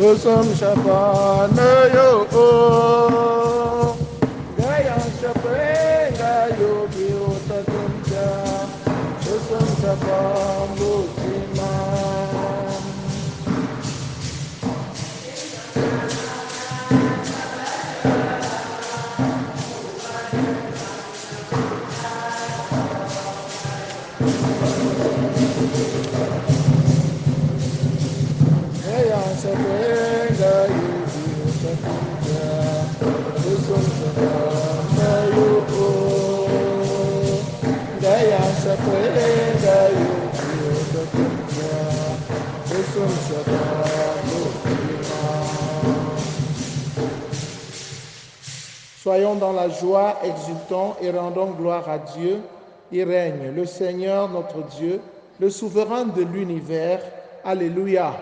Usum Shapana yo Gayam Shapenga Yogi Utatunja Usum Shapam Butimam Gayam Shapenga Yogi Utatunja Usum Shapana yo Gayam Shapenga Yogi Utatunja Usum Shapam Butimam. Soyons dans la joie, exultons et rendons gloire à Dieu. Il règne, le Seigneur notre Dieu, le souverain de l'univers. Alléluia.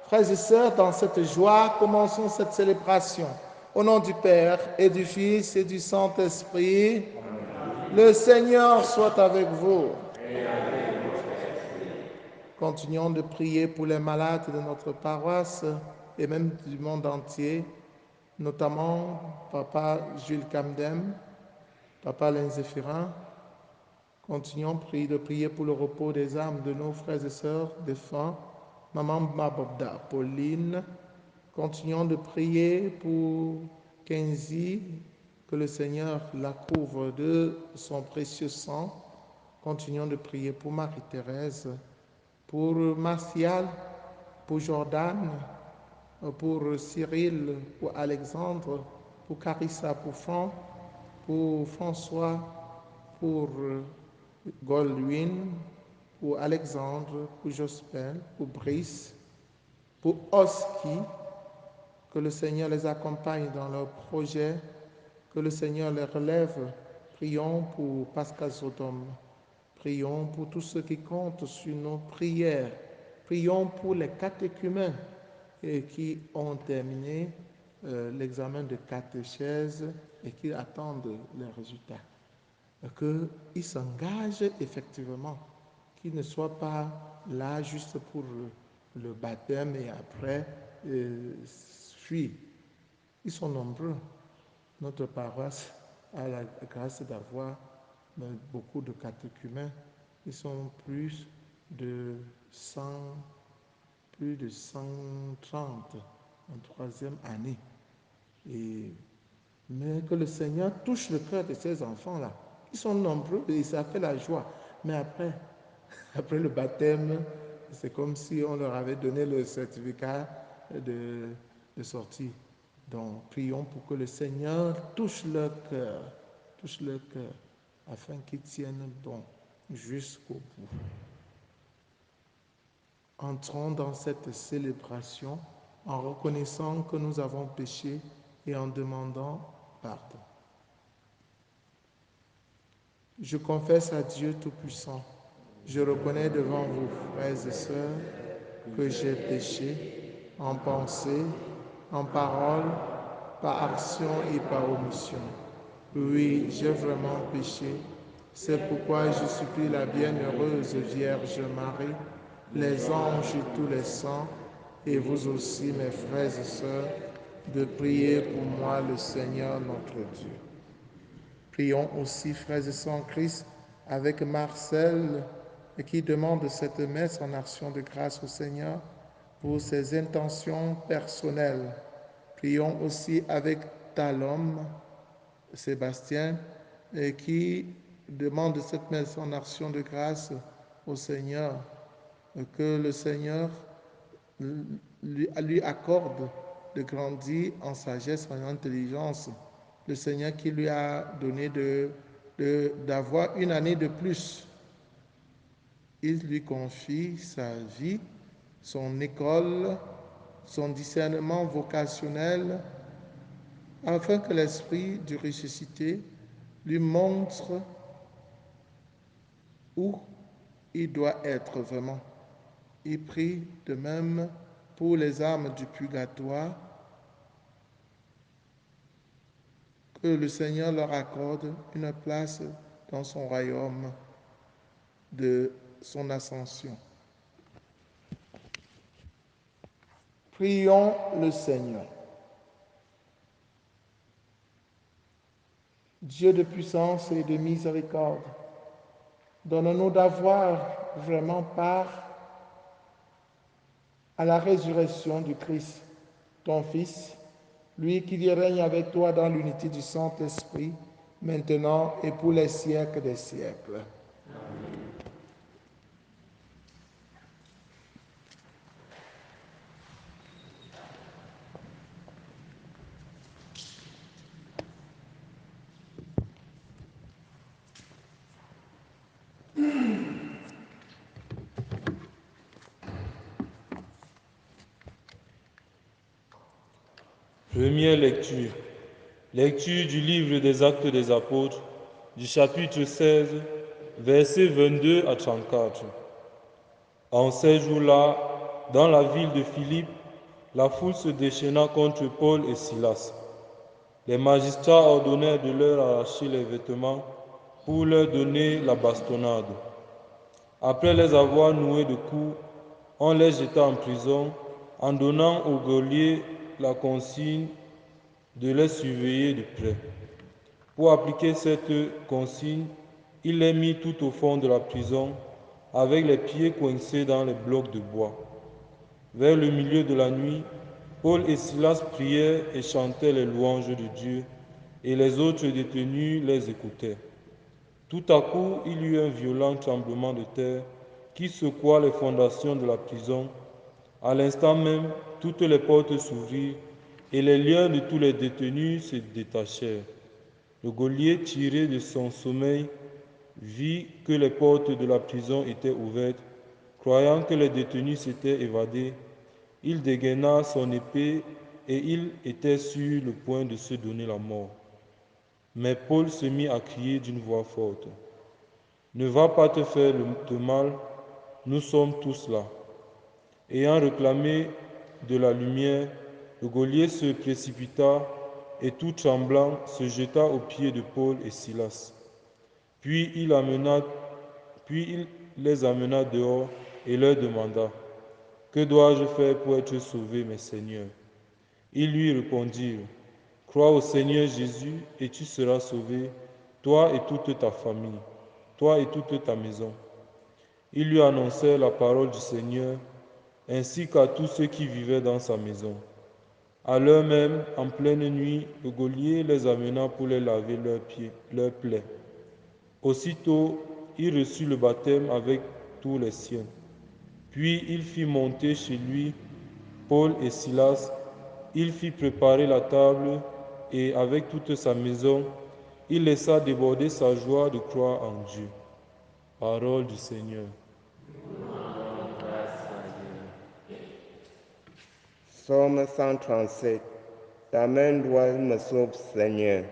Frères et sœurs, dans cette joie, commençons cette célébration. Au nom du Père et du Fils et du Saint-Esprit, le Seigneur soit avec vous. Continuons de prier pour les malades de notre paroisse et même du monde entier, notamment Papa Jules Camdem, Papa Lenzéphirin. Continuons de prier pour le repos des âmes de nos frères et sœurs défunts, Maman Mabobda Pauline. Continuons de prier pour Kenzie, que le Seigneur la couvre de son précieux sang. Continuons de prier pour Marie-Thérèse, pour Martial, pour Jordan, pour Cyril, pour Alexandre, pour Carissa, pour Franck, pour François, pour Goldwyn, pour Alexandre, pour Jospin, pour Brice, pour Oski, que le Seigneur les accompagne dans leurs projets, que le Seigneur les relève. Prions pour Pascal Sodome. Prions pour tous ceux qui comptent sur nos prières. Prions pour les catéchumènes qui ont terminé l'examen de catéchèse et qui attendent les résultats. Qu'ils s'engagent effectivement, qu'ils ne soient pas là juste pour le baptême et après fuient. Ils sont nombreux. Notre paroisse a la grâce d'avoir beaucoup de catéchumènes. Ils sont plus de 130 en troisième année. Mais que le Seigneur touche le cœur de ces enfants-là. Ils sont nombreux et ça fait la joie. Mais après le baptême, c'est comme si on leur avait donné le certificat de sortie. Donc, prions pour que le Seigneur touche leur cœur, afin qu'ils tiennent bon jusqu'au bout. Entrons dans cette célébration en reconnaissant que nous avons péché et en demandant pardon. Je confesse à Dieu Tout-Puissant, je reconnais devant vous, frères et sœurs, que j'ai péché en pensée, en parole, par action et par omission. Oui, j'ai vraiment péché. C'est pourquoi je supplie la bienheureuse Vierge Marie, les anges et tous les saints, et vous aussi, mes frères et sœurs, de prier pour moi le Seigneur notre Dieu. Prions aussi, frères et sœurs en Christ, avec Marcel, qui demande cette messe en action de grâce au Seigneur pour ses intentions personnelles. Prions aussi avec Talom, Sébastien, qui demande cette messe en action de grâce au Seigneur, que le Seigneur lui accorde de grandir en sagesse, en intelligence. Le Seigneur qui lui a donné d'avoir une année de plus. Il lui confie sa vie, son école, son discernement vocationnel, afin que l'Esprit du ressuscité lui montre où il doit être vraiment. Il prie de même pour les âmes du purgatoire, que le Seigneur leur accorde une place dans son royaume de son ascension. Prions le Seigneur. Dieu de puissance et de miséricorde, donne-nous d'avoir vraiment part à la résurrection du Christ, ton Fils, lui qui règne avec toi dans l'unité du Saint-Esprit, maintenant et pour les siècles des siècles. Première lecture. Lecture du livre des Actes des Apôtres, du chapitre 16, versets 22 à 34. En ces jours-là, dans la ville de Philippe, la foule se déchaîna contre Paul et Silas. Les magistrats ordonnèrent de leur arracher les vêtements pour leur donner la bastonnade. Après les avoir noués de coups, on les jeta en prison en donnant aux geôliers la consigne de les surveiller de près. Pour appliquer cette consigne, il les mit tout au fond de la prison, avec les pieds coincés dans les blocs de bois. Vers le milieu de la nuit, Paul et Silas priaient et chantaient les louanges de Dieu, et les autres détenus les écoutaient. Tout à coup, il y eut un violent tremblement de terre qui secoua les fondations de la prison. À l'instant même, toutes les portes s'ouvrirent et les liens de tous les détenus se détachèrent. Le geôlier, tiré de son sommeil, vit que les portes de la prison étaient ouvertes. Croyant que les détenus s'étaient évadés, il dégaina son épée et il était sur le point de se donner la mort. Mais Paul se mit à crier d'une voix forte: « Ne va pas te faire de mal, nous sommes tous là. » Ayant réclamé de la lumière, le geôlier se précipita et tout tremblant se jeta aux pieds de Paul et Silas. Puis il les amena dehors et leur demanda: « Que dois-je faire pour être sauvé, mes seigneurs ?» Ils lui répondirent: « Crois au Seigneur Jésus et tu seras sauvé, toi et toute ta famille, toi et toute ta maison. » Ils lui annoncèrent la parole du Seigneur, ainsi qu'à tous ceux qui vivaient dans sa maison. À l'heure même, en pleine nuit, le geôlier les amena pour les laver leurs plaies. Aussitôt, il reçut le baptême avec tous les siens. Puis il fit monter chez lui Paul et Silas. Il fit préparer la table et, avec toute sa maison, il laissa déborder sa joie de croire en Dieu. Parole du Seigneur. Psaume 137. Ta main droite me sauve, Seigneur.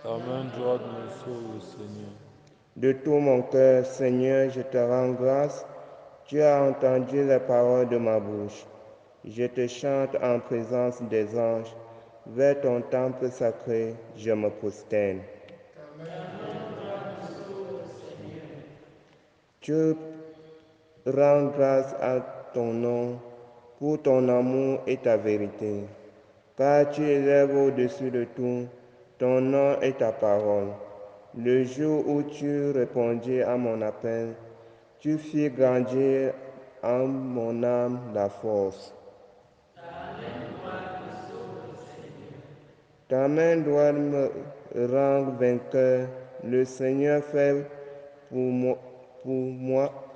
Ta main droite me sauve, Seigneur. De tout mon cœur, Seigneur, je te rends grâce. Tu as entendu les paroles de ma bouche. Je te chante en présence des anges. Vers ton temple sacré, je me prosterne. Tu rends grâce à ton nom pour ton amour et ta vérité, car tu élèves au-dessus de tout ton nom et ta parole. Le jour où tu répondis à mon appel, tu fis grandir en mon âme la force. Ta main droite me rend vainqueur. Le Seigneur fait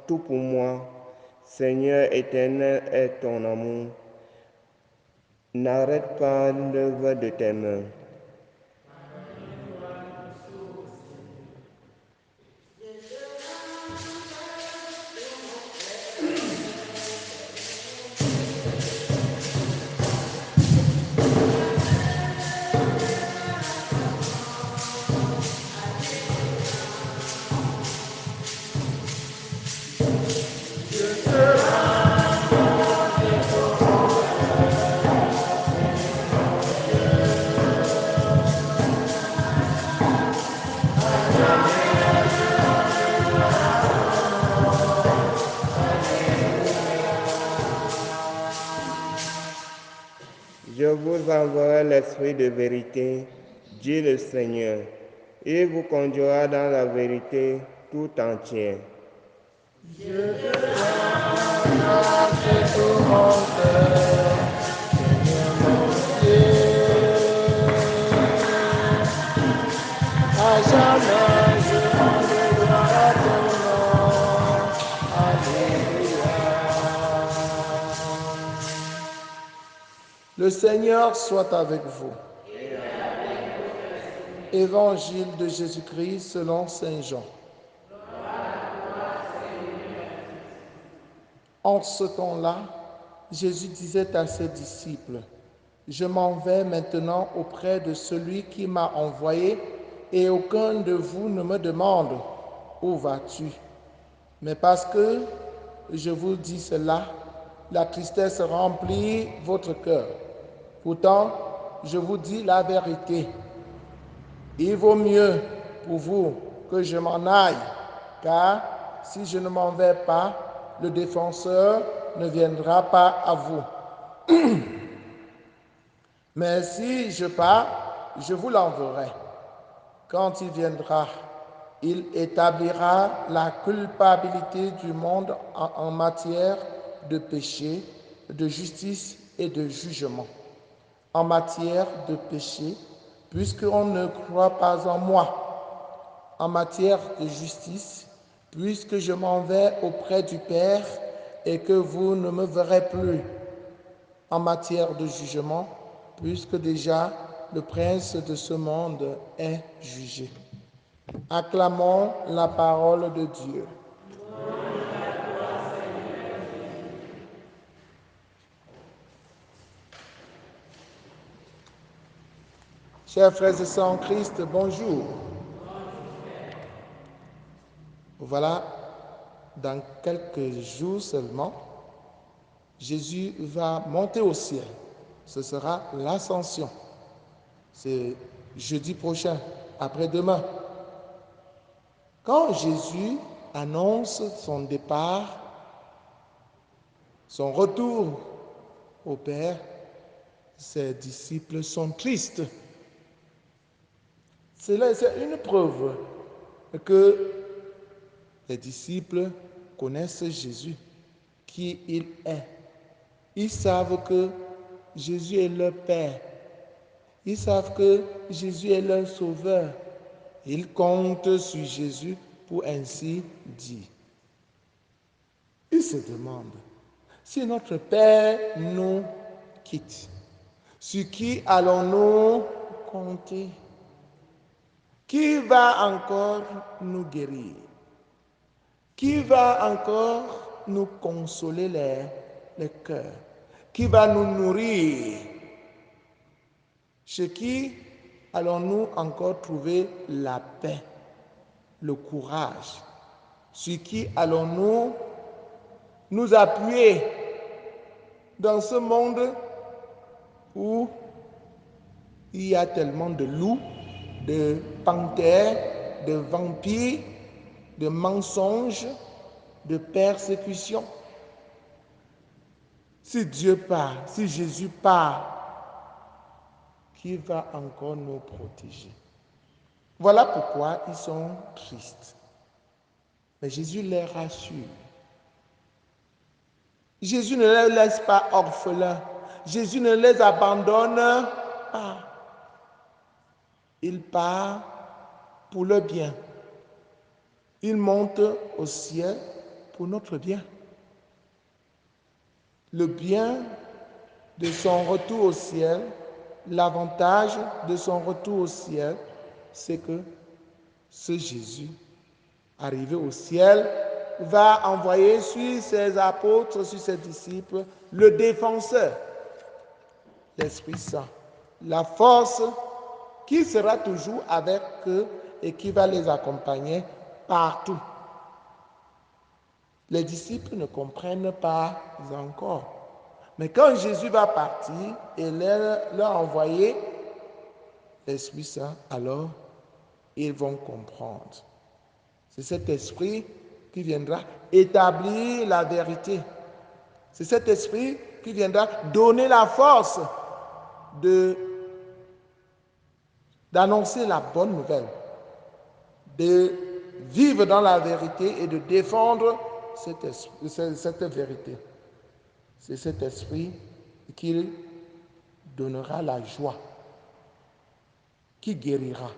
tout pour moi. Seigneur éternel est ton amour. N'arrête pas l'œuvre de tes mains. vous enverrai l'Esprit de vérité, dit le Seigneur. Il vous conduira dans la vérité tout entière. Je te rends grâce de tout mon cœur, Seigneur mon Dieu. À jamais je rendrai gloire à ton nom. Alléluia. Le Seigneur soit avec vous. Évangile de Jésus-Christ selon Saint Jean. En ce temps-là, Jésus disait à ses disciples, « Je m'en vais maintenant auprès de celui qui m'a envoyé, et aucun de vous ne me demande, où vas-tu? Mais parce que je vous dis cela, la tristesse remplit votre cœur. Pourtant, je vous dis la vérité. Il vaut mieux pour vous que je m'en aille, car si je ne m'en vais pas, le défenseur ne viendra pas à vous. Mais si je pars, je vous l'enverrai. Quand il viendra, il établira la culpabilité du monde en matière de péché, de justice et de jugement. En matière de péché, puisqu'on ne croit pas en moi. En matière de justice, puisque je m'en vais auprès du Père et que vous ne me verrez plus. En matière de jugement, puisque déjà le prince de ce monde est jugé. Acclamons la parole de Dieu. Chers frères et sœurs en Christ, bonjour. Voilà, dans quelques jours seulement, Jésus va monter au ciel. Ce sera l'ascension. C'est jeudi prochain, après-demain. Quand Jésus annonce son départ, son retour au Père, ses disciples sont tristes. C'est une preuve que les disciples connaissent Jésus, qui il est. Ils savent que Jésus est leur Père. Ils savent que Jésus est leur Sauveur. Ils comptent sur Jésus pour ainsi dire. Ils se demandent, si notre Père nous quitte, sur qui allons-nous compter? Qui va encore nous guérir? Qui va encore nous consoler les cœurs? Qui va nous nourrir? Chez qui allons-nous encore trouver la paix, le courage? Sur qui allons-nous nous appuyer dans ce monde où il y a tellement de loups, de panthères, de vampires, de mensonges, de persécutions? Si Dieu part, si Jésus part, qui va encore nous protéger? Voilà pourquoi ils sont tristes. Mais Jésus les rassure. Jésus ne les laisse pas orphelins. Jésus ne les abandonne pas. Il part pour le bien. Il monte au ciel pour notre bien. Le bien de son retour au ciel, l'avantage de son retour au ciel, c'est que ce Jésus, arrivé au ciel, va envoyer sur ses apôtres, sur ses disciples, le défenseur, l'Esprit Saint, la force qui sera toujours avec eux et qui va les accompagner partout. Les disciples ne comprennent pas encore. Mais quand Jésus va partir et leur envoyer l'Esprit Saint, alors ils vont comprendre. C'est cet esprit qui viendra établir la vérité. C'est cet esprit qui viendra donner la force d'annoncer la bonne nouvelle, de vivre dans la vérité et de défendre cette vérité. C'est cet esprit qui donnera la joie, qui guérira.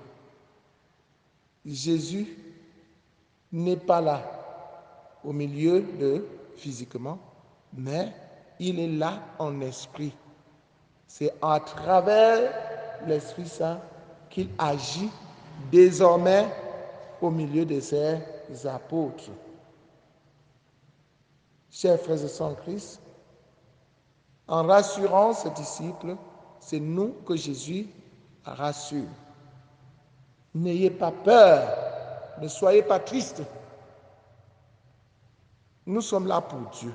Jésus n'est pas là au milieu de physiquement, mais il est là en esprit. C'est à travers l'Esprit Saint qu'il agit désormais au milieu de ses apôtres. Chers frères et sœurs en Christ, en rassurant ses disciples, c'est nous que Jésus rassure. N'ayez pas peur, ne soyez pas tristes. Nous sommes là pour Dieu.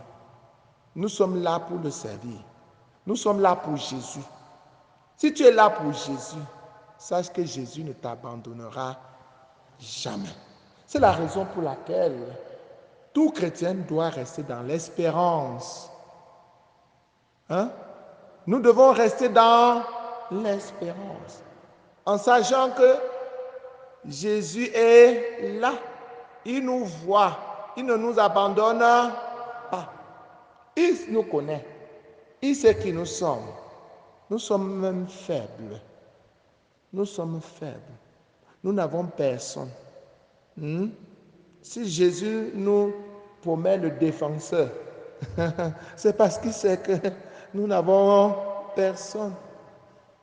Nous sommes là pour le servir. Nous sommes là pour Jésus. Si tu es là pour Jésus, sache que Jésus ne t'abandonnera jamais. C'est la raison pour laquelle tout chrétien doit rester dans l'espérance. Nous devons rester dans l'espérance, en sachant que Jésus est là. Il nous voit. Il ne nous abandonne pas. Il nous connaît. Il sait qui nous sommes. Nous sommes même faibles. Nous sommes faibles. Nous n'avons personne. Si Jésus nous promet le défenseur, c'est parce qu'il sait que nous n'avons personne.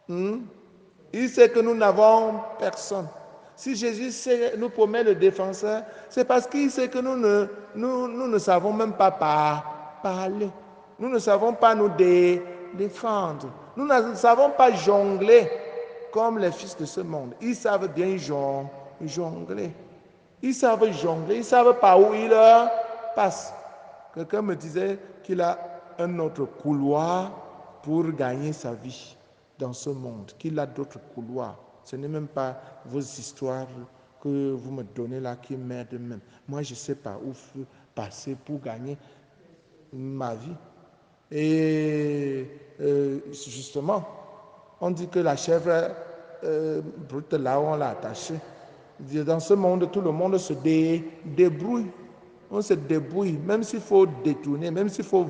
Il sait que nous n'avons personne. Si Jésus nous promet le défenseur, c'est parce qu'il sait que nous ne savons même pas parler. Nous ne savons pas nous défendre. Nous ne savons pas jongler comme les fils de ce monde. Ils savent bien jongler. Ils savent jongler. Ils savent par où ils passent. Quelqu'un me disait qu'il a un autre couloir pour gagner sa vie dans ce monde, qu'il a d'autres couloirs. Ce n'est même pas vos histoires que vous me donnez là qui m'aident même. Moi, je ne sais pas où passer pour gagner ma vie. Et justement, on dit que la chèvre brute, là où on l'a attachée, dans ce monde, tout le monde se débrouille. On se débrouille, même s'il faut détourner, même s'il faut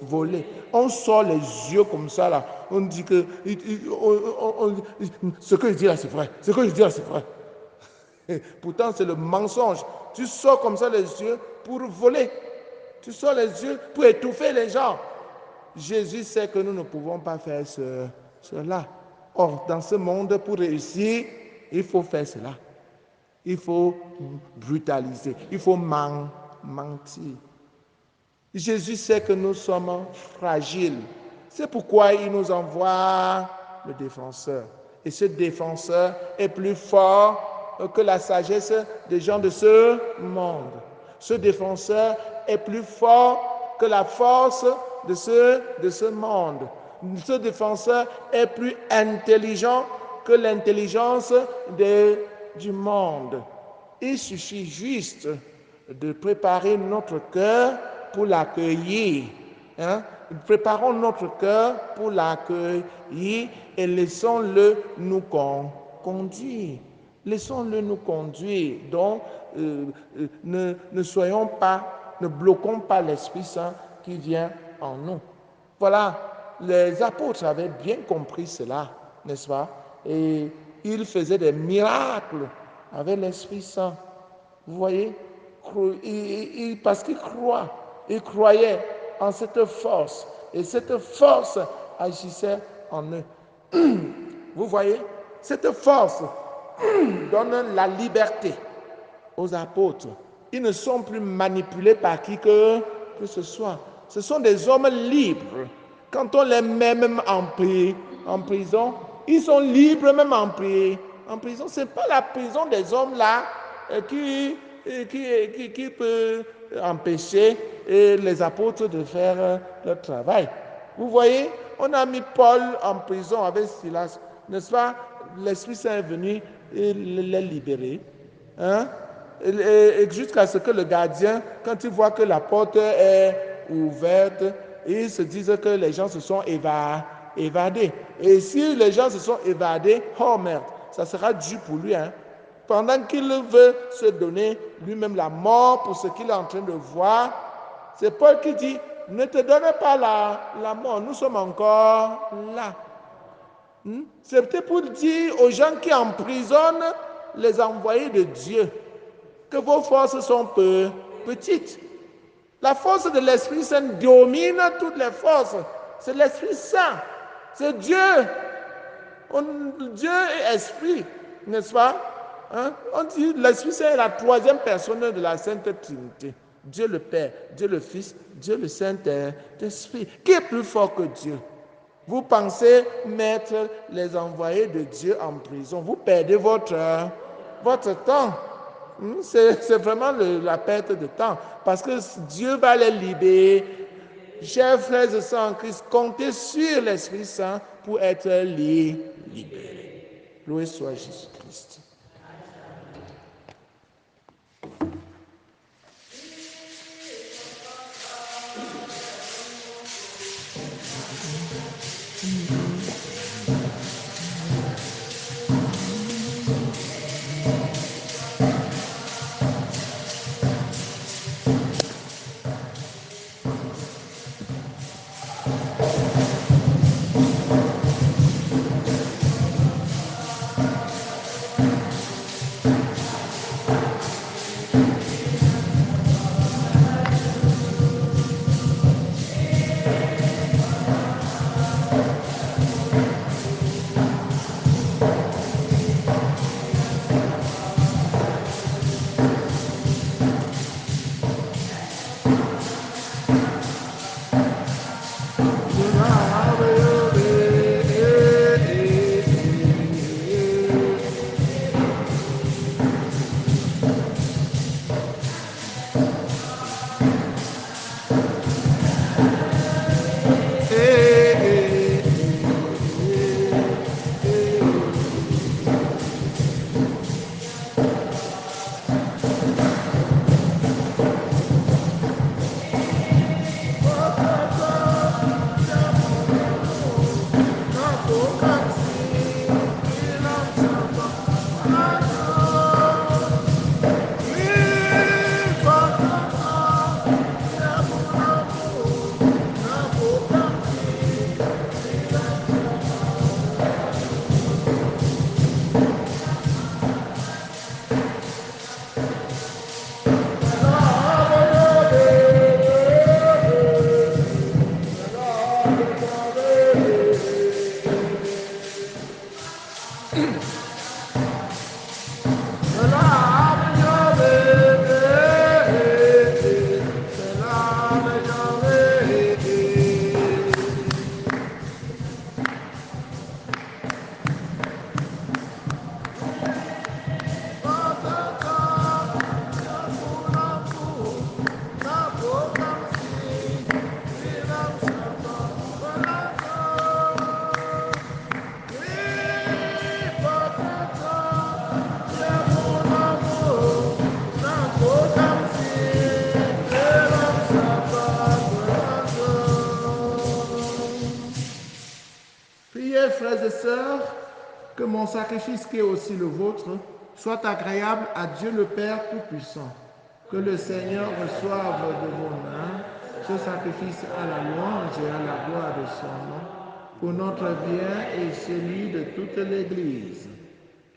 voler. On sort les yeux comme ça, là. On dit que ce que je dis là, c'est vrai. Ce que je dis là, c'est vrai. Et pourtant, c'est le mensonge. Tu sors comme ça les yeux pour voler. Tu sors les yeux pour étouffer les gens. Jésus sait que nous ne pouvons pas faire cela. Or, dans ce monde, pour réussir, il faut faire cela. Il faut brutaliser. Il faut mentir. Jésus sait que nous sommes fragiles. C'est pourquoi il nous envoie le défenseur. Et ce défenseur est plus fort que la sagesse des gens de ce monde. Ce défenseur est plus fort que la force de ce monde. Ce défenseur est plus intelligent que l'intelligence du monde. Il suffit juste de préparer notre cœur pour l'accueillir. Préparons notre cœur pour l'accueillir et laissons-le nous conduire. Laissons-le nous conduire. Donc, ne bloquons pas l'Esprit Saint qui vient en nous. Voilà, les apôtres avaient bien compris cela, n'est-ce pas? Et ils faisaient des miracles avec l'Esprit Saint. Vous voyez? Parce qu'ils croyaient en cette force. Et cette force agissait en eux. Vous voyez? Cette force donne la liberté aux apôtres. Ils ne sont plus manipulés par qui que ce soit. Ce sont des hommes libres. Quand on les met même en prison, ils sont libres même en prison. Ce n'est pas la prison des hommes là qui peut empêcher les apôtres de faire leur travail. Vous voyez, on a mis Paul en prison avec Silas, n'est-ce pas? L'Esprit Saint est venu les libérer. Et jusqu'à ce que le gardien, quand il voit que la porte est ouverte, il se dit que les gens se sont évadés. Et si les gens se sont évadés, oh merde, ça sera dur pour lui. Hein. Pendant qu'il veut se donner lui-même la mort pour ce qu'il est en train de voir, c'est Paul qui dit, ne te donne pas la mort, nous sommes encore là. C'était pour dire aux gens qui emprisonnent les envoyés de Dieu que vos forces sont petites. La force de l'Esprit Saint domine toutes les forces. C'est l'Esprit Saint. C'est Dieu. Dieu est esprit, n'est-ce pas? Hein? On dit l'Esprit Saint est la troisième personne de la Sainte Trinité. Dieu le Père, Dieu le Fils, Dieu le Saint-Esprit. Qui est plus fort que Dieu? Vous pensez mettre les envoyés de Dieu en prison. Vous perdez votre temps. C'est vraiment la perte de temps. Parce que Dieu va les libérer. Chers frères et sœurs en Christ, comptez sur l'Esprit Saint pour être libérés. Loué soit Jésus-Christ. Priez, frères et sœurs, que mon sacrifice qui est aussi le vôtre soit agréable à Dieu le Père Tout-Puissant. Que le Seigneur reçoive de vos mains ce sacrifice à la louange et à la gloire de son nom, pour notre bien et celui de toute l'Église.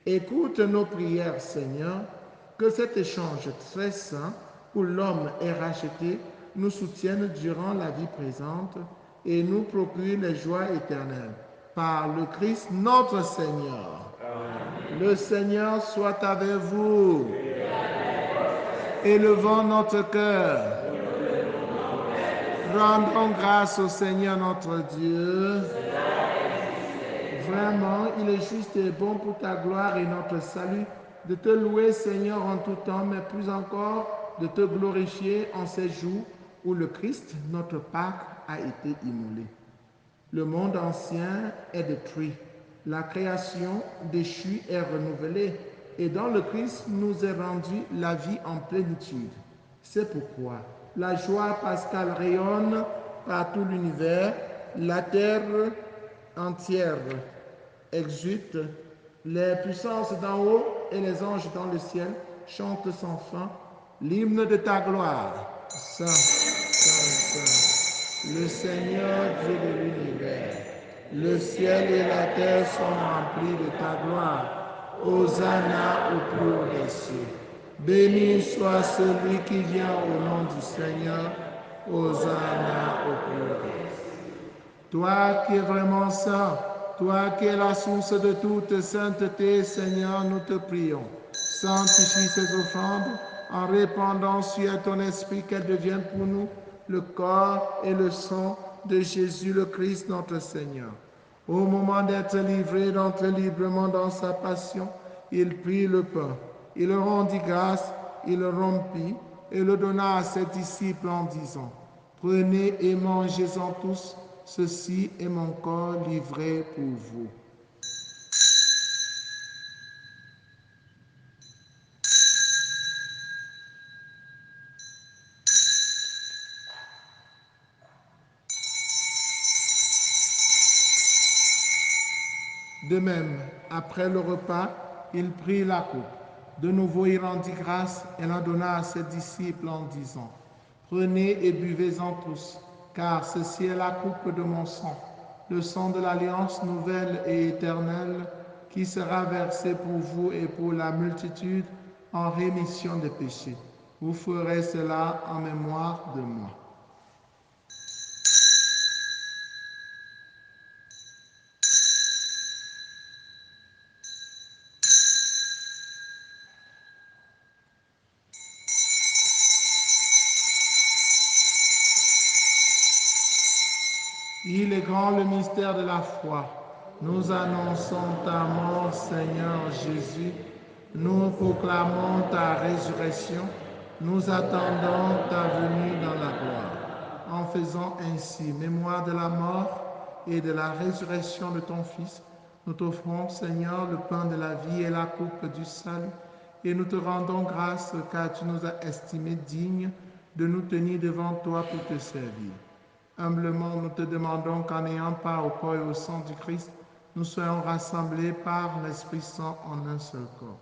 Écoute nos prières, Seigneur, que cet échange très saint où l'homme est racheté nous soutienne durant la vie présente et nous procure les joies éternelles. Par le Christ notre Seigneur. Amen. Le Seigneur soit avec vous. Élevons notre cœur. Rendons grâce au Seigneur notre Dieu. Vraiment, il est juste et bon pour ta gloire et notre salut de te louer, Seigneur, en tout temps, mais plus encore de te glorifier en ces jours où le Christ, notre Pâque, a été immolé. Le monde ancien est détruit, la création déchue est renouvelée, et dans le Christ nous est rendue la vie en plénitude. C'est pourquoi la joie pascale rayonne par tout l'univers, la terre entière exulte, les puissances d'en haut et les anges dans le ciel chantent sans fin l'hymne de ta gloire. Saint, Saint, Saint, le Seigneur Dieu de l'univers. Le ciel et la terre sont remplis de ta gloire. Hosanna au plus haut des cieux. Béni soit celui qui vient au nom du Seigneur. Hosanna au plus haut des cieux. Toi qui es vraiment saint, toi qui es la source de toute sainteté, Seigneur, nous te prions. Sanctifie ces offrandes en répandant sur ton esprit qu'elles deviennent pour nous le corps et le sang de Jésus le Christ, notre Seigneur. Au moment d'être livré, d'entrer librement dans sa passion, il prit le pain, il le rendit grâce, il le rompit et le donna à ses disciples en disant, « Prenez et mangez-en tous, ceci est mon corps livré pour vous. » De même, après le repas, il prit la coupe. De nouveau, il rendit grâce et la donna à ses disciples en disant, « Prenez et buvez-en tous, car ceci est la coupe de mon sang, le sang de l'alliance nouvelle et éternelle, qui sera versé pour vous et pour la multitude en rémission des péchés. Vous ferez cela en mémoire de moi. » Il est grand le mystère de la foi. Nous annonçons ta mort, Seigneur Jésus. Nous proclamons ta résurrection. Nous attendons ta venue dans la gloire. En faisant ainsi mémoire de la mort et de la résurrection de ton Fils, nous t'offrons, Seigneur, le pain de la vie et la coupe du salut. Et nous te rendons grâce car tu nous as estimés dignes de nous tenir devant toi pour te servir. Humblement, nous te demandons qu'en ayant part au corps et au sang du Christ, nous soyons rassemblés par l'Esprit Saint en un seul corps.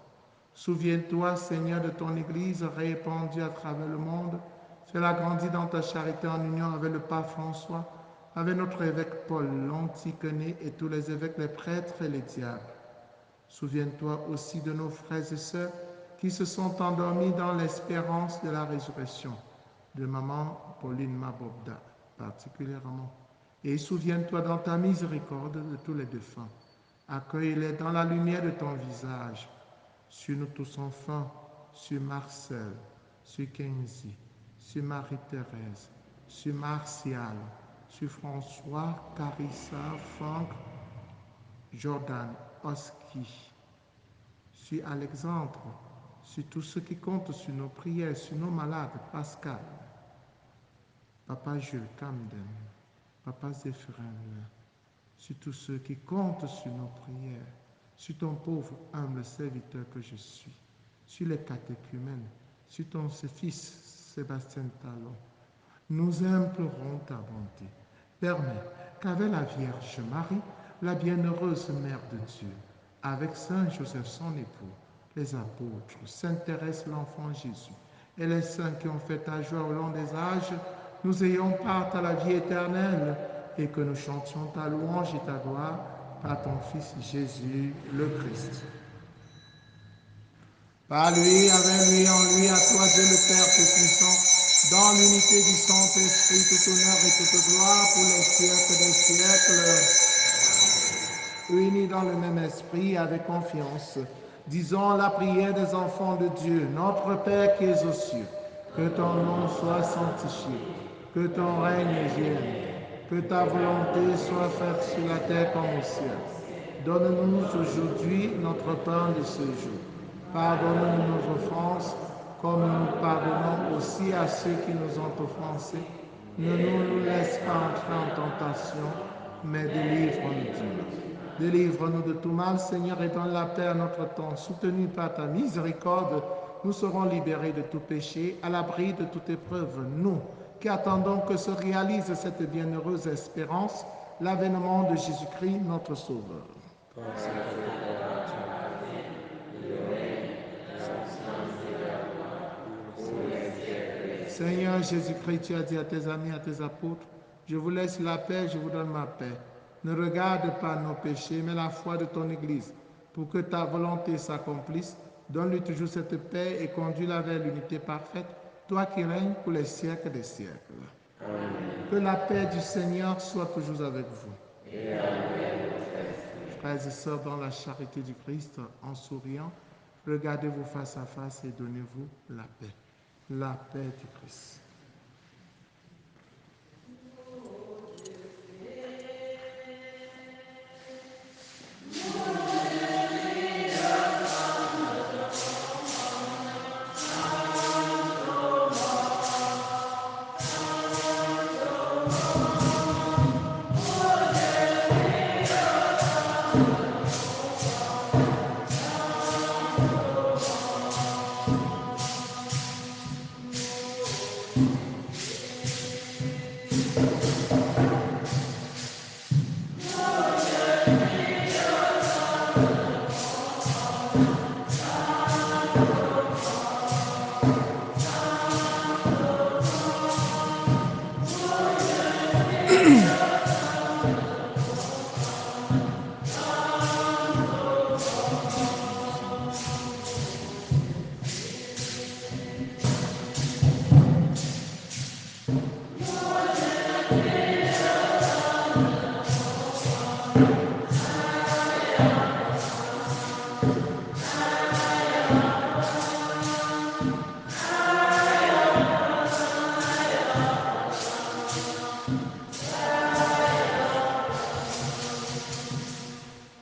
Souviens-toi, Seigneur, de ton Église répandue à travers le monde. Fais-la grandir dans ta charité en union avec le pape François, avec notre évêque Paul, l'Antiquené et tous les évêques, les prêtres et les diacres. Souviens-toi aussi de nos frères et sœurs qui se sont endormis dans l'espérance de la résurrection, de maman Pauline Mabobda particulièrement. Et souviens-toi dans ta miséricorde de tous les défunts. Accueille-les dans la lumière de ton visage. Sur nous tous enfin, sur Marcel, sur Kenzie, sur Marie-Thérèse, sur Martial, sur François, Carissa, Franck, Jordan, Oski, sur Alexandre, sur tous ceux qui comptent sur nos prières, sur nos malades, Pascal, Papa Jules Camden, Papa Zéphirin, sur tous ceux qui comptent sur nos prières, sur ton pauvre, humble serviteur que je suis, sur les catéchumènes, sur ton fils Sébastien Talon. Nous implorons ta bonté. Permets qu'avec la Vierge Marie, la bienheureuse Mère de Dieu, avec Saint Joseph son époux, les apôtres, Sainte Thérèse l'enfant Jésus et les saints qui ont fait ta joie au long des âges, nous ayons part à la vie éternelle et que nous chantions ta louange et ta gloire par ton Fils Jésus le Christ. Par lui, avec lui, en lui, à toi Dieu le Père Tout-Puissant, dans l'unité du Saint-Esprit, tout honneur et toute gloire pour les siècles des siècles, unis dans le même esprit avec confiance. Disons la prière des enfants de Dieu, notre Père qui es aux cieux, que ton nom soit sanctifié, que ton règne vienne, que ta volonté soit faite sur la terre comme au ciel. Donne-nous aujourd'hui notre pain de ce jour. Pardonne-nous nos offenses, comme nous pardonnons aussi à ceux qui nous ont offensés. Ne nous laisse pas entrer en tentation, mais délivre-nous du mal. Délivre-nous de tout mal, Seigneur, et donne la paix à notre temps. Soutenus par ta miséricorde, nous serons libérés de tout péché, à l'abri de toute épreuve. Nous, qui attendons que se réalise cette bienheureuse espérance, l'avènement de Jésus-Christ, notre Sauveur. Seigneur Jésus-Christ, tu as dit à tes amis, à tes apôtres, je vous laisse la paix, je vous donne ma paix. Ne regarde pas nos péchés, mais la foi de ton Église. Pour que ta volonté s'accomplisse, donne-lui toujours cette paix et conduis-la vers l'unité parfaite, toi qui règnes pour les siècles des siècles. Amen. Que la paix du Seigneur soit toujours avec vous. Frères et sœurs, dans la charité du Christ, en souriant, regardez-vous face à face et donnez-vous la paix. La paix du Christ.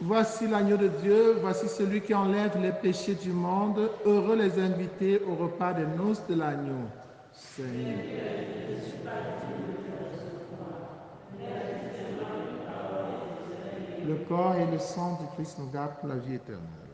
Voici l'agneau de Dieu, voici celui qui enlève les péchés du monde. Heureux les invités au repas des noces de l'agneau. Seigneur. Le corps et le sang du Christ nous gardent pour la vie éternelle.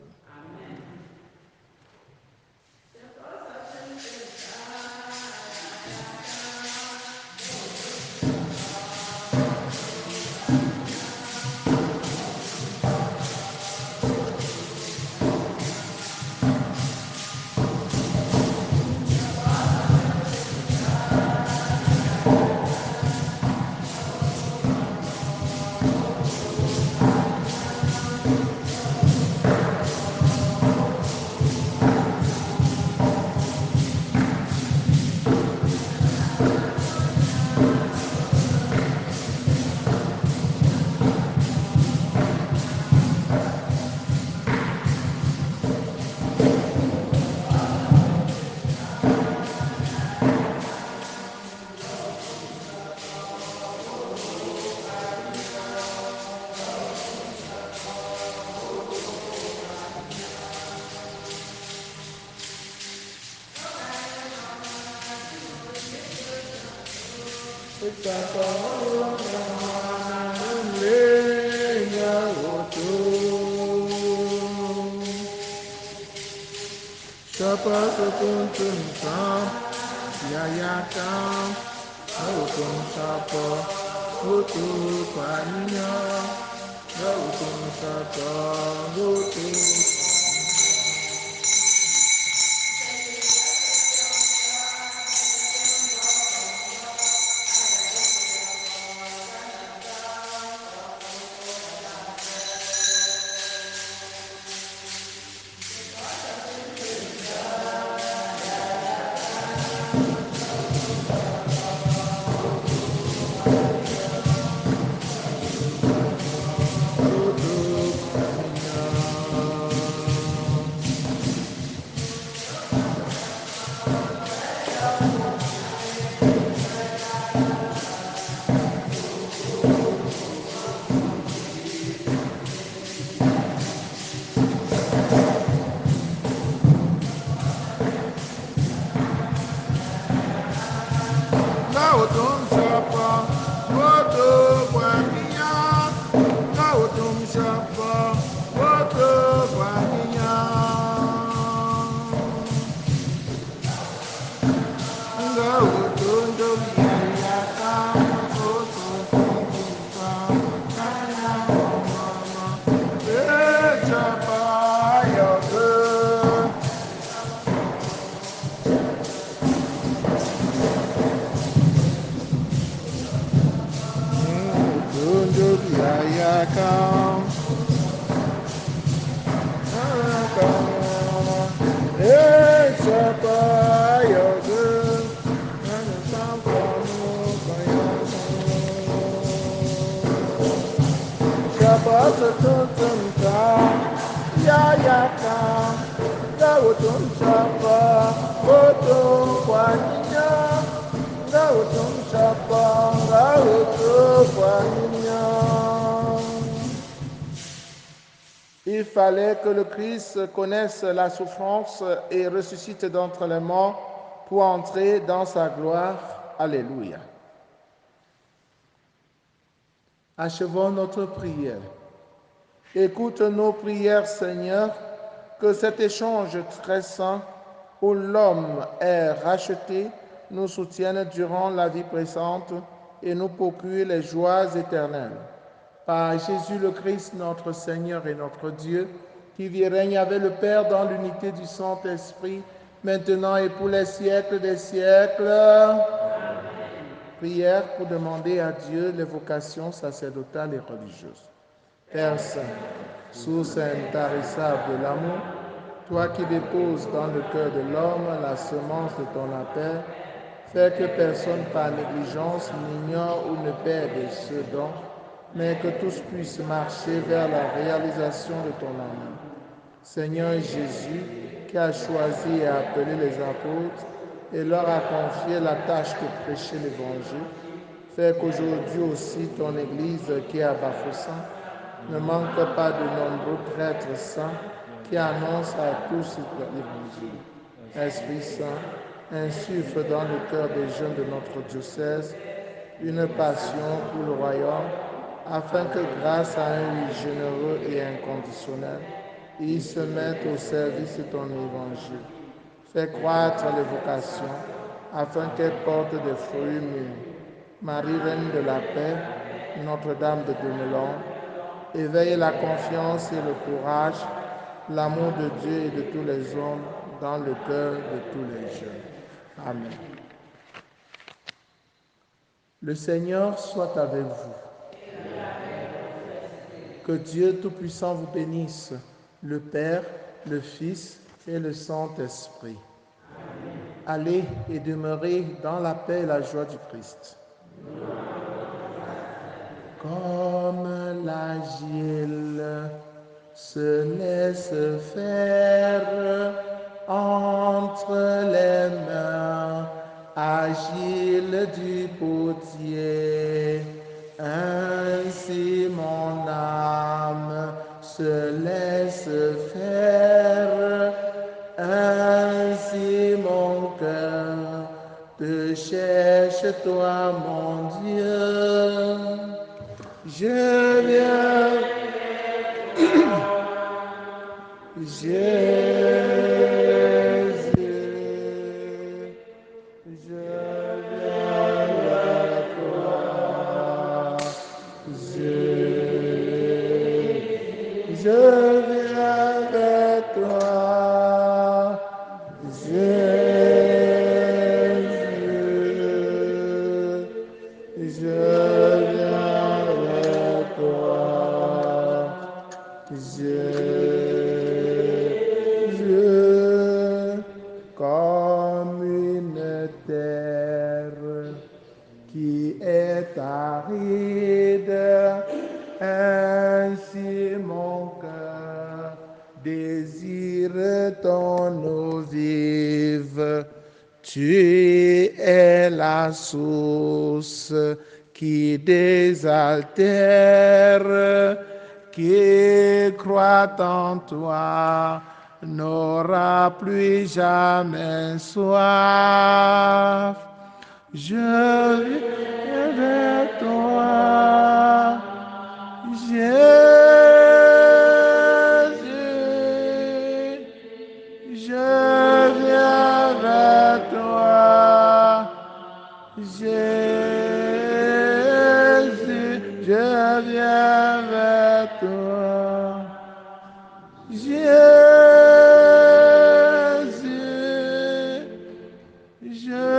Il fallait que le Christ connaisse la souffrance et ressuscite d'entre les morts pour entrer dans sa gloire. Alléluia. Achevons notre prière. Écoute nos prières, Seigneur, que cet échange très saint où l'homme est racheté nous soutienne durant la vie présente et nous procure les joies éternelles. Par Jésus le Christ, notre Seigneur et notre Dieu, qui vit et règne avec le Père dans l'unité du Saint-Esprit, maintenant et pour les siècles des siècles. Prière pour demander à Dieu les vocations sacerdotales et religieuses. Père Saint, source intarissable de l'amour, toi qui déposes dans le cœur de l'homme la semence de ton appel, fais que personne par négligence n'ignore ou ne perde ce don, mais que tous puissent marcher vers la réalisation de ton amour. Seigneur Jésus, qui a choisi et appelé les apôtres et leur a confié la tâche de prêcher l'Évangile, fais qu'aujourd'hui aussi ton Église qui est à Bafoussam ne manque pas de nombreux prêtres saints qui annoncent à tous l'Évangile. Esprit Saint, insuffle dans le cœur des jeunes de notre diocèse une passion pour le royaume, afin que grâce à un oui généreux et inconditionnel, ils se mettent au service de ton évangile. Fais croître les vocations, afin qu'elles portent des fruits mûrs. Marie, Reine de la paix, Notre-Dame de Demelon, éveille la confiance et le courage, l'amour de Dieu et de tous les hommes dans le cœur de tous les jeunes. Amen. Le Seigneur soit avec vous. Que Dieu Tout-Puissant vous bénisse, le Père, le Fils et le Saint-Esprit. Allez et demeurez dans la paix et la joie du Christ. Comme l'agile se laisse faire entre les mains agiles du potier, ainsi mon âme se laisse faire, ainsi mon cœur te cherche, toi mon Dieu. Je viens, Jésus, je viens vers toi. Je viens vers toi. Jésus, je viens vers toi. Jésus, comme une terre qui est aride, ainsi mon cœur désire ton eau vive. Tu es la source qui désaltère, qui croit en toi, n'aura plus jamais soif. Je viens vers toi, Jésus, je viens vers toi, Jésus, je viens vers toi, Jésus, je